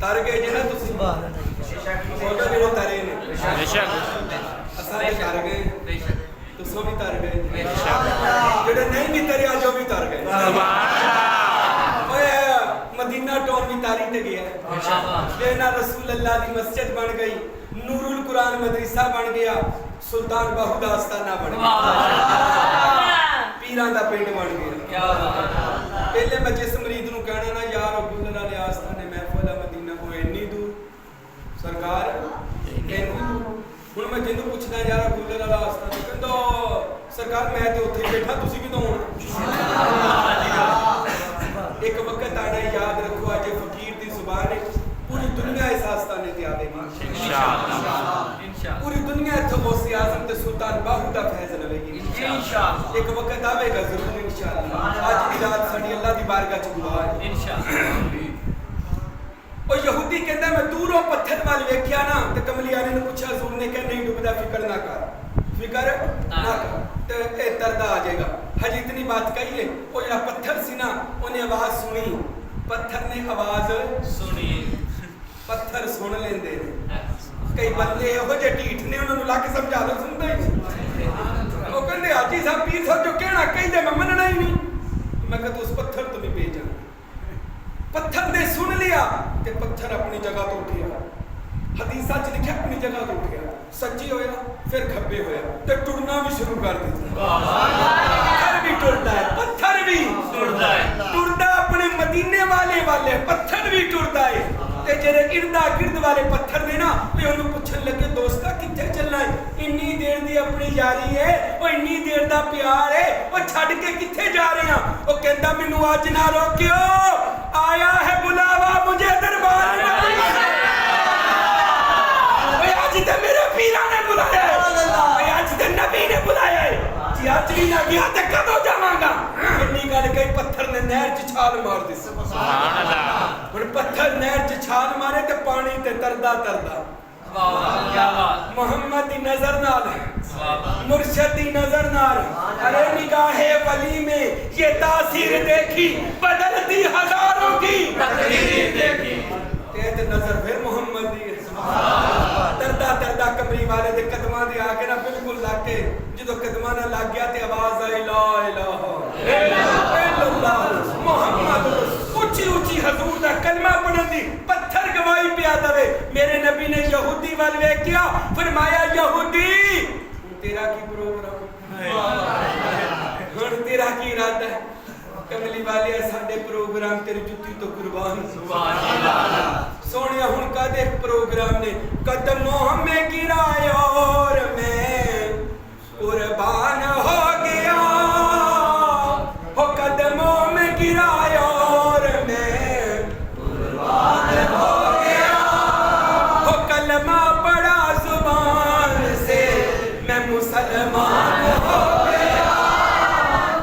تر گئے جے نا تسی بولو جڑے ترے نے بے شک اساں تے تر گئے تسو بھی تر گئے بے شک جڑے نہیں بھی ترے اج بھی تر گئے سبحان اللہ اوے مدینہ ٹاؤن بھی تاری تے گیا ہے نا رسول اللہ دی مسجد بن گئی نور القرآن مدرسہ بن گیا سلطان باہو دا آستانہ بن گیا پیران دا پنڈ بن گیا پہلے میں جس مرید نو کہنا نا یار عبد اللہ علیہ آستانے محفل مدینہ کو اینی دور سرکار اینی دور ہن میں جنوں پوچھدا یار عبد اللہ علیہ آستانے کہندا سرکار میں تے اوتھے بیٹھا تسی کدوں ہونا ایک وقت آنا یاد رکھو اج فقیر دی زبان ہے پوری دنیا اس آستانے تے آوے گی انشاءاللہ پوری دنیا اتھے غوث اعظم تے سلطان باہو دا فیض لوے گی انشاءاللہ ایک وقت آوے گا ضرور انشاءاللہ آج کی رات ساڈی اللہ دی بارگاہ چ دعا ہے انشاءاللہ او یہودی کہندا میں دوروں پتھر وال ویکھیا نا تے کملی والے نے پوچھا حضور نے کہ نہیں ڈوبدا فکر نہ کر فکر نہ کر تے اے تردا آ جائے گا حج اتنی بات کہی ہے او جڑا پتھر سی نا اونے آواز سنی پتھر نے آواز سنی پتھر سن لیندے نے کئی بندے ہو جے ڈیٹھ نے انہاں نوں لا کے سمجھا دو سندا ہی نہیں او کہندے حاجی صاحب پیر صاحب جو کہنا کہی دے میں مننا ہی نہیں میں کہ تو اس پتھر تو بھی بھیجا پتھر نے سن لیا تے پتھر اپنی جگہ تو اٹھیا حدیثاں چ لکھیا اپنی جگہ تو اٹھیا سچی ہویا پھر کھبے ہویا تے ٹرنا بھی شروع کر دتا پتھر بھی ٹردا ہے پتھر بھی ٹردا ہے ٹردا اپنے مدینے والے پتھر بھی ٹردا ہے تے جڑے اردا گرد والے پتھر نے نا تے انہوں پوچھن لگے دوستا کتے چلنا ہے انی دیر دی اپنی یاری ہے او انی دیر دا پیار ہے او چھڈ کے کتے جا رہے ہیں او کہندا مینوں اج نہ روکیو آیا ہے بلاوا مجھے دربار میں اے اج تے میرے پیراں نے بلایا ہے اے اج تے نبی نے بلایا ہے جی اج بھی نہ گیا تے کدوں جاواں گا اتنی گل کہی پتھر نے نہر چ چھال مار دی سبحان اللہ ہن پتھر نہر چ چھال مارے تے پانی تے تردا تردا محمد دی نظر نال مرشد دی نظر نال ارے نگاہ ولی میں یہ تاثیر دیکھی بدلتی ہزاروں کی تقدیر دیکھی تے نظر پھر محمد دی تردا تردا کمری والے دے قدماں دے آ کے نا بالکل لگ کے جدو قدماں نہ لگ گیا تے آواز آئی لا الہ الا اللہ محمد اونچی اونچی حضور دا کلمہ پڑھن دی پتھر گواہی پیا دے میرے نبی نے یہودی ول ویکھیا فرمایا یہودی تیرا کی پروگرام ہن تیرا کی ارادہ ہے کملی والے ساڈے پروگرام تیری جُتی تو قربان سبحان اللہ سونیا ہن کا دے پروگرام نے قدموں میں گرا اور میں قربان ہو گیا ہو قدموں میں گرا اور میں قربان ہو گیا ہو کلمہ پڑھا زبان سے میں مسلمان ہو گیا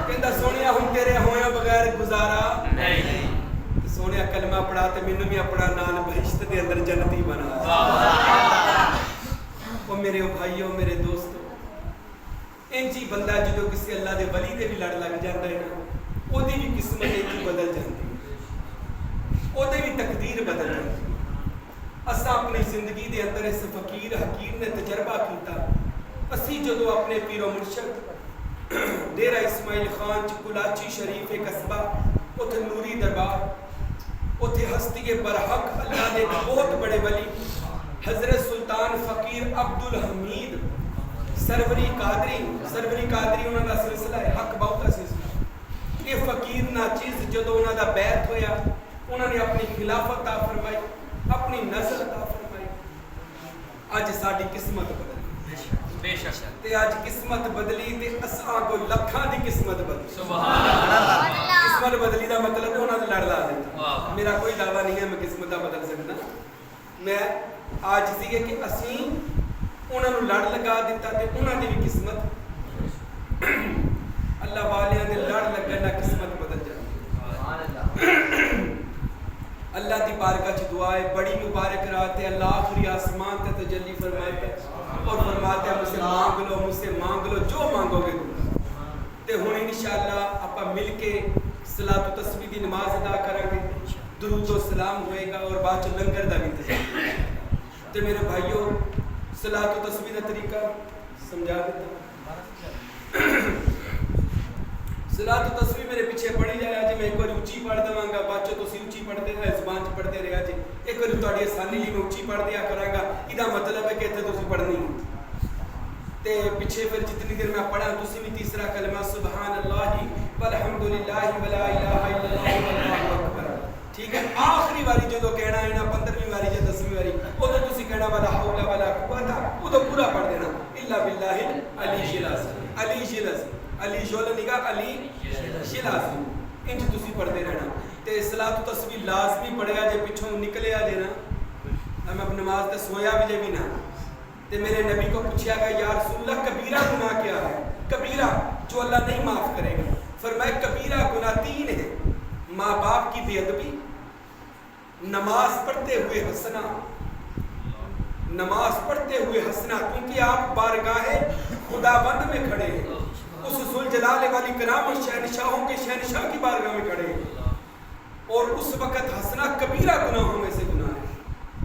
کہندا سونیا ہن تیرے ہویا بغیر گزارا نہیں سونیا کلمہ پڑھا تے مینوں بھی اپنا نام بہشت دے اندر جنتی بنا او میرے بھائیو میرے دوستو انجی بندہ جدو کسی اللہ دے ولی دے بھی لڑ لگ جاندا ہے نا او دی بھی قسمت ایک بدل جاندی او دی بھی تقدیر بدل جاندی اساں اپنی زندگی دے اندر اس فقیر حکیم نے تجربہ کیتا اسی جدو اپنے پیر و مرشد ڈیرہ اسماعیل خان چکلاچی شریف قصبہ اتھے نوری دربار اتھے ہستی برحق اللہ نے بہت بڑے ولی حضرت سلطان فقیر عبدالحمید سروری قادری انہوں دا سلسلہ ہے حق باؤ دا سلسلہ یہ فقیر ناچیز جدو انہوں دا بیعت ہویا انہوں نے اپنی خلافت عطا فرمائی اپنی نسل عطا فرمائی آج ساڈی قسمت بدلی بے شک تے آج قسمت بدلی تے اساں کو لکھاں دی قسمت بدلی سبحان اللہ قسمت بدلی دا مطلب انہاں نے لڑ لا دیتا میرا کوئی دعویٰ نہیں ہے میں قسمت دا بدل سکتا میں آج سی کہ اسی انہاں نو لڑ لگا دیتا تے انہاں دی بھی قسمت اللہ والیاں دے لڑ لگن نال قسمت بدل جاندی اللہ دی بارگاہ چ دعا ہے بڑی مبارک رات ہے اللہ آخری آسمان تے تجلی فرماتا ہے اور فرماتا ہے مجھ سے مانگ لو جو مانگو گے تم تے ہن انشاءاللہ اپا مل کے صلاۃ و تسبیح دی نماز ادا کریں گے درود و سلام ہوئے گا اور بعد چ لنگر دا بھی انتظام. تے میرے بھائیو صلاۃ و تسبیح دا طریقہ سمجھا دیتا. صلاۃ و تسبیح میرے پیچھے پڑھی جائے جی. میں ایک بار اچھی پڑھ دواں گا, بعد چ تسی اچھی پڑھتے رہے, زبان چ پڑھتے رہا جی. ایک بار تہاڈی آسانی لیے میں اچھی پڑھ دیا کراں گا. یہ مطلب ہے کہ اتنے تسی پڑھنی تے پیچھے پھر جتنی دیر میں پڑھا تسی بھی تیسرا کلمہ سبحان اللہ والحمدللہ ولا الہ الا اللہ واللہ اکبر. ٹھیک ہے, آخری واری جدو کہنا ہے نا 15ویں واری یا 10ویں واری ادو تسی کہنا ولا حول ولا قوت ادو پورا پڑھ دینا الا باللہ العلی العظیم. علی العظیم علی جول نگاہ علی العظیم انج تسی پڑھتے رہنا. تے صلاۃ و تسبیح لازمی پڑھیا جے پیچھوں نکلیا جے نا ہم اپنی نماز تے سویا بھی جے بھی نہ. تے میرے نبی کو پوچھا گیا یا رسول اللہ کبیرہ گناہ کیا ہے؟ کبیرہ جو اللہ نہیں معاف کرے گا. فرمایا کبیرہ گناہ 3 ہے. ماں باپ کی بے ادبی, نماز پڑھتے ہوئے ہنسنا, نماز پڑھتے ہوئے ہنسنا کیونکہ آپ بارگاہ خداوند میں کھڑے ہیں, اس ذوالجلال والی کرام شہنشاہوں کے شہنشاہ کی بارگاہ میں کھڑے ہیں, اور اس وقت ہنسنا کبیرہ گناہوں میں سے گناہ ہے.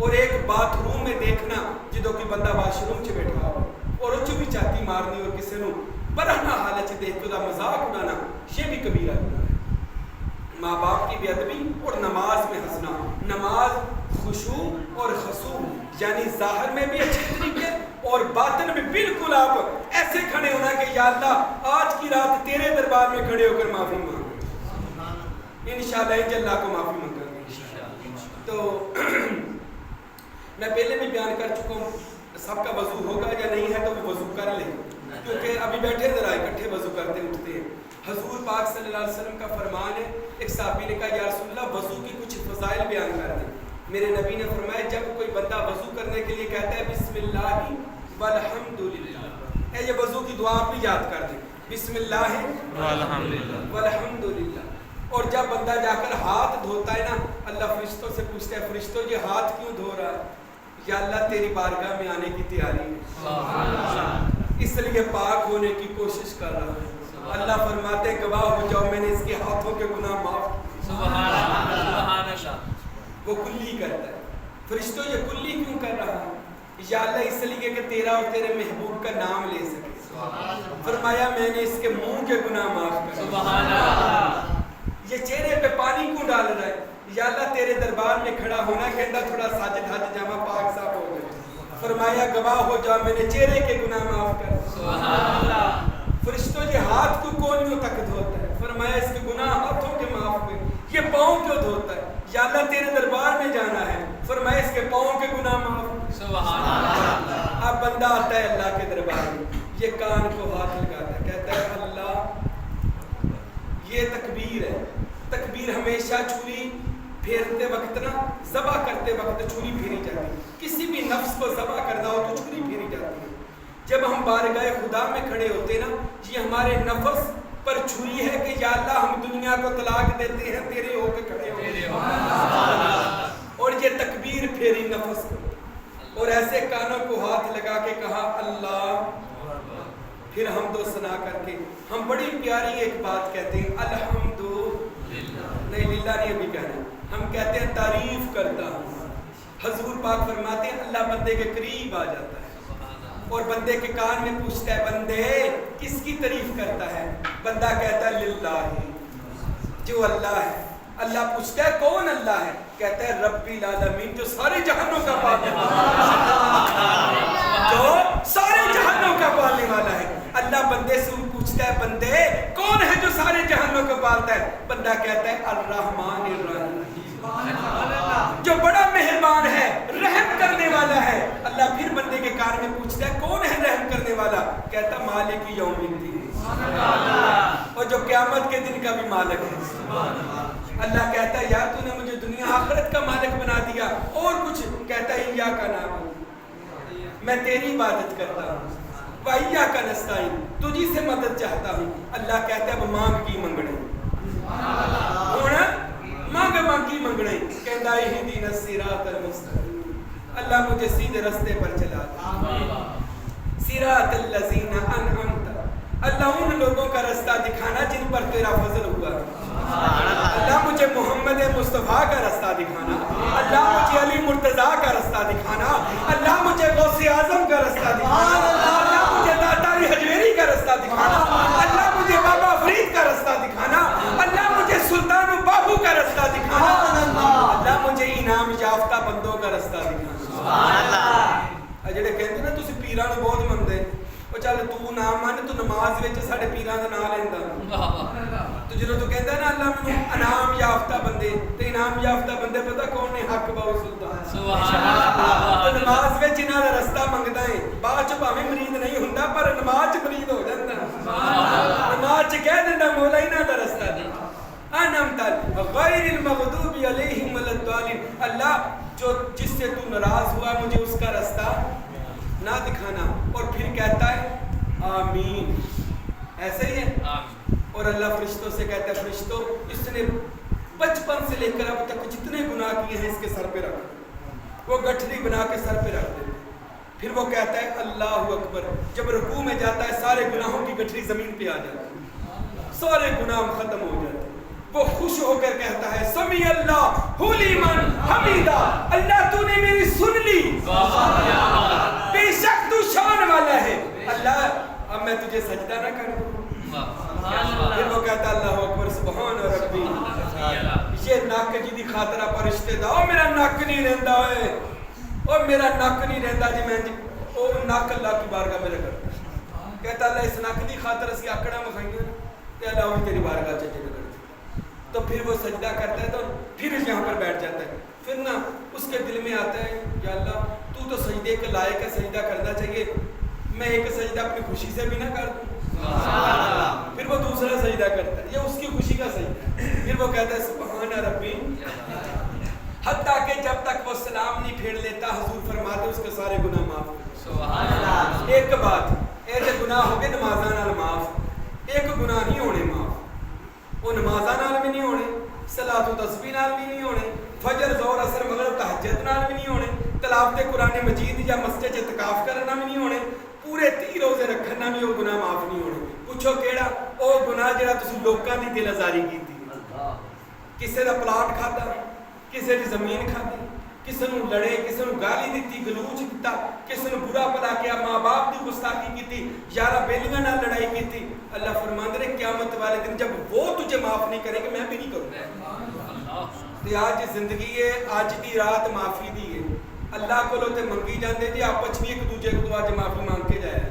اور ایک باتھ روم میں دیکھنا جدو کہ بندہ واش روم چ بیٹھا ہو اور اچ بھی چاتی مارنی اور کسی نو برہنہ حالت چ دیکھ کے دا مذاق اڑانا, یہ بھی کبیرہ گناہ ہے. ماں باپ کی بے ادبی اور نماز میں ہنسنا. نماز خشوع اور خضوع یعنی ظاہر میں بھی اچھے طریقے اور باطن میں بالکل آپ ایسے کھڑے ہونا کہ یا اللہ آج کی رات تیرے دربار میں کھڑے ہو کر معافی مانگ, انشاءاللہ انج اللہ کو معافی مانگیں گے. تو میں پہلے بھی بیان کر چکا ہوں, سب کا وضو ہوگا یا نہیں ہے تو وہ وضو کر لیں, کیونکہ ابھی بیٹھے ذرا اکٹھے وضو کرتے اٹھتے ہیں. حضور پاک صلی اللہ علیہ وسلم کا فرمان ہے, ایک صحابی نے کہا یا رسول اللہ وضو کی کچھ فضائل بیان کر دیں. میرے نبی نے فرمایا جب کوئی بندہ وضو کرنے کے لیے کہتا ہے بسم اللہ والحمدللہ, اے یہ وضو کی دعا آپ بھی یاد کر دیں, بسم اللہ والحمدللہ. اور جب بندہ جا کر ہاتھ دھوتا ہے نا, اللہ فرشتوں سے پوچھتا ہے فرشتوں یہ ہاتھ کیوں دھو رہا ہے؟ یا اللہ تیری بارگاہ میں آنے کی تیاری ہے, اس لیے پاک ہونے کی کوشش کر رہا ہے. اللہ فرماتے گواہ ہو جاؤ میں نے اس کے ہاتھوں کے گناہ معاف. سبحان اللہ. وہ کلی کرتا ہے. فرشتوں یہ کلی کیوں کر رہا ہے؟ یا اللہ اس لیے کہ تیرا اور تیرے محبوب کا نام لے سکے. فرمایا میں نے اس کے منہ کے گناہ معاف کر. سبحان اللہ. یہ چہرے پہ پانی کیوں ڈال رہا ہے؟ یا اللہ تیرے دربار میں کھڑا ہونا کہتا تھوڑا ساجد حج جامع پاک صاحب ہو گئے. فرمایا گواہ ہو جا میں نے چہرے کے گناہ معاف کر. سبحان اللہ. فرشتوں یہ ہاتھ کو کونیوں تک دھوتا ہے؟ فرمایا اس کے گناہ ہاتھوں کے معاف ہوئے. یہ پاؤں کیوں دھوتا ہے؟ یا اللہ تیرے دربار میں جانا ہے. فرمایا اس کے پاؤں کے گناہ معاف. سبحان اللہ. اب بندہ آتا ہے اللہ کے دربار میں, یہ کان کو ہاتھ لگاتا ہے, کہتا ہے اللہ یہ تکبیر ہے. تکبیر ہمیشہ چھری پھیرتے وقت نا, ذبح کرتے وقت چھری پھیری جاتی ہے. کسی بھی نفس کو ذبح کرنا ہو تو چھری پھیری جاتی ہے. جب ہم بارگاہ خدا میں کھڑے ہوتے نا, یہ ہمارے نفس پر چھری ہے کہ یا اللہ ہم دنیا کو طلاق دیتے ہیں تیرے ہو کے کھڑے ہو. اور یہ تکبیر پھیری نفس کو, اور ایسے کانوں کو ہاتھ لگا کے کہا اللہ. پھر حمد و ثنا کر کے ہم بڑی پیاری ایک بات کہتے ہیں الحمدللہ. نہیں للہ نہیں ابھی کہنا, ہم کہتے ہیں تعریف کرتا ہوں. حضور پاک فرماتے ہیں اللہ بندے کے قریب آ جاتا ہے اور بندے کے کان میں پوچھتا ہے بندے کس کی تعریف کرتا ہے؟ بندہ کہتا ہے للہ, جو اللہ ہے. اللہ پوچھتا ہے کون اللہ ہے؟ کہتا ہے رب العالمین, جو سارے جہانوں کا پالنے والا ہے, جو سارے جہانوں کا پالنے والا ہے. اللہ بندے سے پوچھتا ہے بندے کون ہے جو سارے جہانوں کو پالتا ہے؟ بندہ کہتا ہے الرحمن الرحیم, جو بڑا مہربان ہے رحم کرنے والا ہے. اللہ پھر بندے کے کان میں پوچھتا ہے کون ہے رحم کرنے والا؟ کہتا مالک یوم الدین, اور جو قیامت کے دن کا بھی مالک ہے. اللہ کہتا ہے یار تو نے مجھے دنیا آخرت کا مالک بنا دیا, اور کچھ؟ کہتا ہے ایاک نعبد, میں تیری عبادت کرتا ہوں. وَإِيَّاكَ نَسْتَعِينُ, تجھی سے مدد چاہتا ہوں. اللہ کہتا ہے وہ مانگ کی منگنے, مانگ کی منگنے. کہتا ہے اہدنا الصراط المستقیم, اللہ مجھے سیدھے رستے پر چلا دے. صراط الذین انعمت, اللہ ان لوگوں کا رستہ دکھانا جن پر تیرا فضل ہوا. اللہ مجھے محمد مصطفیٰ کا رستہ دکھانا، اللہ مجھے علی مرتضیٰ کا رستہ دکھانا، اللہ مجھے غوث اعظم کا رستہ دکھانا، اللہ مجھے داتا علی حجویری کا رستہ دکھانا، اللہ مجھے بابا فرید کا رستہ دکھانا، اللہ مجھے سلطان بابو کا رستہ دکھانا، اللہ مجھے انعام یافتہ بندوں کا رستہ دکھانا۔ جڑے کہندے نا تسی پیراں نوں بہت مندے، او چل تو نہ من تو نماز وچ ساڈے پیراں دا نام لیندا، تو جدوں تو کہندا نا اللہ مینوں انعام یافتہ بندے، تے انعام یافتہ بندے پتہ کون نے؟ حق باو سلطان سبحان اللہ۔ تو نماز وچ انہاں دا رستہ منگدا ہے، بعد چ بھاویں مرید نہیں ہوندا پر نماز چ مرید ہو جاندا، نماز چ کہہ دیندا مولا انہاں دا رستہ دے، انعمت غیر المغضوب علیہم ولا الضالین، اللہ جو جس سے تو ناراض ہوا مجھے اس کا رستہ نہ دکھانا، اور پھر کہتا ہے آمین، ایسے ہی ہے۔ اور اللہ فرشتوں سے کہتا ہے فرشتوں اس نے بچپن سے لے کر اب تک جتنے گناہ کیے ہیں اس کے سر پہ رکھ، وہ گٹھری بنا کے سر پہ رکھ دیتے، پھر وہ کہتا ہے اللہ اکبر، جب رکوع میں جاتا ہے سارے گناہوں کی گٹھری زمین پہ آ جاتی ہے، سارے گناہ ختم ہو جاتے ہیں، وہ خوش ہو کر کہتا ہے سمی اللہ لیمن حمیدہ، اللہ تو نے میری سن لی، بے شک تو شان والا ہے، اللہ اب میں تجھے سجدہ نہ کروں؟ پھر وہ کہتا اللہ اکبر سبحان ربی، یہ نک جی دی خاطرہ پر رشتے دا، او میرا نک نہیں رہندا ہوئے، او میرا نک نہیں رہندا جی، میں او نک اللہ کی بارگاہ میں رکھتا، کہتا اللہ اس نک دی خاطر اسی آکڑا مکھائیں تے اللہ وہ تیری بارگاہ چ جے، تو پھر وہ سجدہ کرتا ہے، تو پھر یہاں پر بیٹھ جاتا ہے، پھر نا اس کے دل میں آتا ہے یا اللہ تو سجدے کے لائق ہے، سجدہ کرنا چاہیے، میں ایک سجدہ اپنی خوشی سے بھی نہ کر دوں، پھر وہ دوسرا سجدہ کرتا ہے، یہ اس کی خوشی کا سجدہ، پھر وہ کہتا ہے سبحان ربی، حتیٰ کہ جب تک وہ سلام نہیں پھیر لیتا حضور فرماتے اس کے سارے گناہ معاف۔ ایک بات ایسے گناہ ہو گئے نمازاں نال معاف، ایک گناہ نہیں ہونے معاف، وہ نمازاں نال بھی نہیں ہونے، صلاۃ و تسبیح نال بھی نہیں ہونے، فجر ظہر عصر مغرب تہجد نال بھی نہیں ہونے، تلاوت قرآن مجید یا مسجد اعتکاف کرنا بھی نہیں ہونے، پورے 30 روزے رکھنا بھی وہ گناہ معاف نہیں ہونے۔ پوچھو کیڑا؟ او گناہ جڑا تسی لوکاں دی دل آزاری کیتی، کسے دا پلاٹ کھادا، کسے دی زمین کھادی، کسے نوں لڑے، کسے نوں گالی دیتی، گلوچ کیتا، کسے نوں برا بھلا کیا، ماں باپ دی گستاخی کیتی، یارا بیلیاں نال لڑائی کیتی، اللہ فرماندے نے قیامت والے دن جب وہ تجھے معاف نہیں کرے گا میں بھی نہیں کروں گا۔ تے آج زندگی ہے، آج دی رات معافی دی ہے، اللہ کو تے منگی جاندے جی آپس میں ایک دوجے کو آج معافی مانگ کے جایا،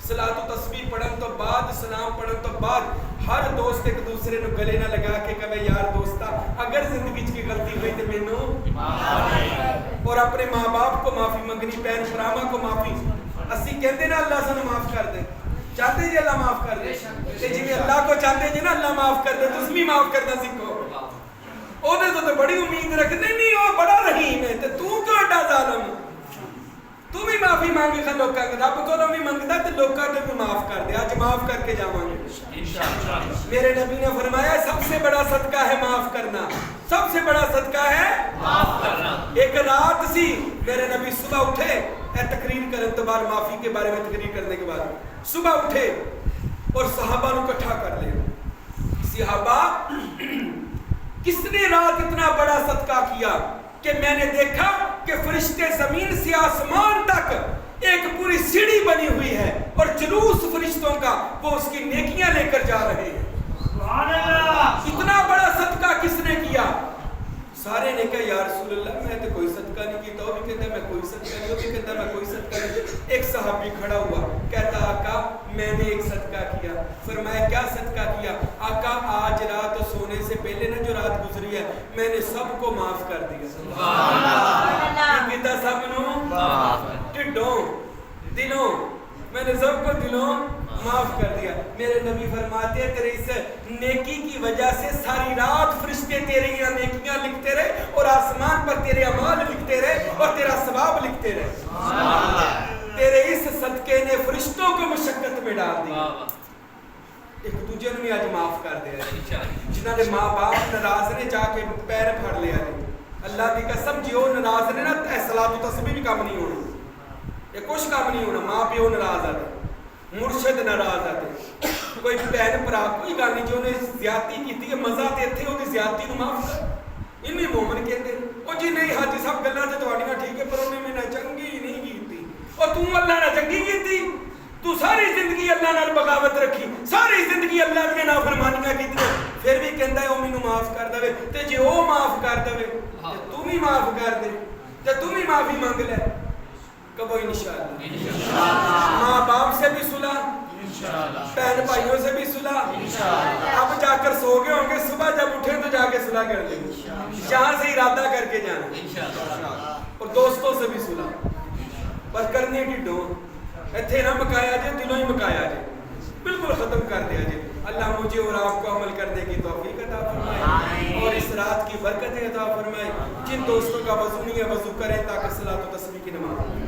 صلاۃ و تسبیح پڑھن تو بعد، سلام پڑھن تو بعد ہر دوست ایک دوسرے نو گلے نہ لگا کے کہے یار دوستا اگر زندگی چ کی غلطی ہوئی تے مینوں معاف، اور اپنے ماں باپ کو معافی منگنی، بہن بھراواں کو معافی، اسی کہندے نا اللہ سانو معاف کر دے، چاہتے جی اللہ معاف کر دے، تے جی اللہ کو چاہتے جی نا اللہ معاف کر دے، تسی بھی معاف کرنا سیکھو، او دے تو بڑی امید رکھدے نہیں، او بڑا رحیم ہے تے تو کیوں ایڈا ظالم، تو بھی معافی مانگی کھا لوکاں کو، رب کو بھی منگدا تے لوکاں تے بھی معاف کر دے، آج معاف کر کے جاواں گے انشاءاللہ۔ میرے نبی نے فرمایا سب سے بڑا صدقہ ہے معاف کرنا، سب سے بڑا صدقہ ہے معاف کرنا۔ ایک رات سی میرے نبی صبح اٹھے، اے تقریر کرن تو بعد معافی کے بارے میں تقریر کرنے کے بعد صبح اٹھے اور صحابہ نو اکٹھا کر لیا، صحابہ کس نے رات اتنا بڑا صدقہ کیا کہ میں نے دیکھا کہ فرشتے زمین سے آسمان تک ایک پوری سیڑھی بنی ہوئی ہے اور جلوس فرشتوں کا وہ اس کی نیکیاں لے کر جا رہے ہیں، سبحان اللہ، اتنا بڑا صدقہ کس نے کیا؟ سارے نے کہا یا رسول اللہ میں تو کوئی صدقہ نہیں کیتا، وہ بھی کہتا میں کوئی صدقہ نہیں، وہ بھی کہتا میں کوئی صدقہ نہیں۔ ایک صحابی کھڑا ہوا کہتا آقا میں نے ایک صدقہ کیا، فرمایا کیا صدقہ کیا؟ آقا آج رات سونے سے پہلے نا جو رات گزری ہے میں نے سب کو معاف کر دیا، سبحان اللہ، کہتا سب نو ٹھڈوں دلوں، میں نے سب کو دلوں معاف کر دیا۔ میرے نبی فرماتے ہیں تیرے اس نیکی کی وجہ سے ساری رات فرشتے تیری نیکیاں لکھتے رہے اور آسمان پر تیرے اعمال لکھتے رہے اور تیرا ثواب لکھتے رہے، سبحان اللہ، تیرے اس صدقے نے فرشتوں کو مشقت میں ڈال دیا۔ ایک دوجے نے آج معاف کر دیا، جنہاں نے ماں باپ ناراض نے جا کے پیر پھڑ لیا، اللہ دی قسم جیو ناراض نے نا صلاۃ و تسبیح بھی کام نہیں ہونا، یہ کچھ کام نہیں ہونا، ماں پیو ناراض آتے، مرشد ناراض آتے، کوئی بہن بھرا کوئی گل نہیں جو نے زیادتی کی مزہ تے اتنے وہ زیادتی نو معاف کر انہیں مومن کہتے ہیں وہ جی نہیں حاجی صاحب گلاں تے تہاڈیاں ٹھیک ہے پر انہیں میں چنگی نہیں کیتی اور تو اللہ نے چنگی کیتی تو ساری زندگی اللہ نال بغاوت رکھی ساری زندگی اللہ دی نافرمانیاں کیتی پھر بھی کہندا ہے او مینوں معاف کر دے تے جے او معاف کر دے تے تو بھی معاف کر دے تے تو بھی معافی مانگ لے کب انشاءاللہ ماں باپ سے بھی صلح بہن بھائیوں سے بھی صلح اب جا کر سو گئے ہوں گے صبح جب اٹھیں تو جا کے صلح کر لیں گے جہاں سے ارادہ کر کے جانا اور دوستوں سے بھی صلح بس کرنی ڈھڈو ایتھے نہ مکایا جائے دلوں ہی مکایا جائے بالکل ختم کر دیا جائے اللہ مجھے اور آپ کو عمل کرنے کی توفیق عطا فرمائے اور اس رات کی برکتیں عطا فرمائے جن دوستوں کا وضو نہیں ہے وضو کریں تاکہ صلاۃ و تسبیح کی نماز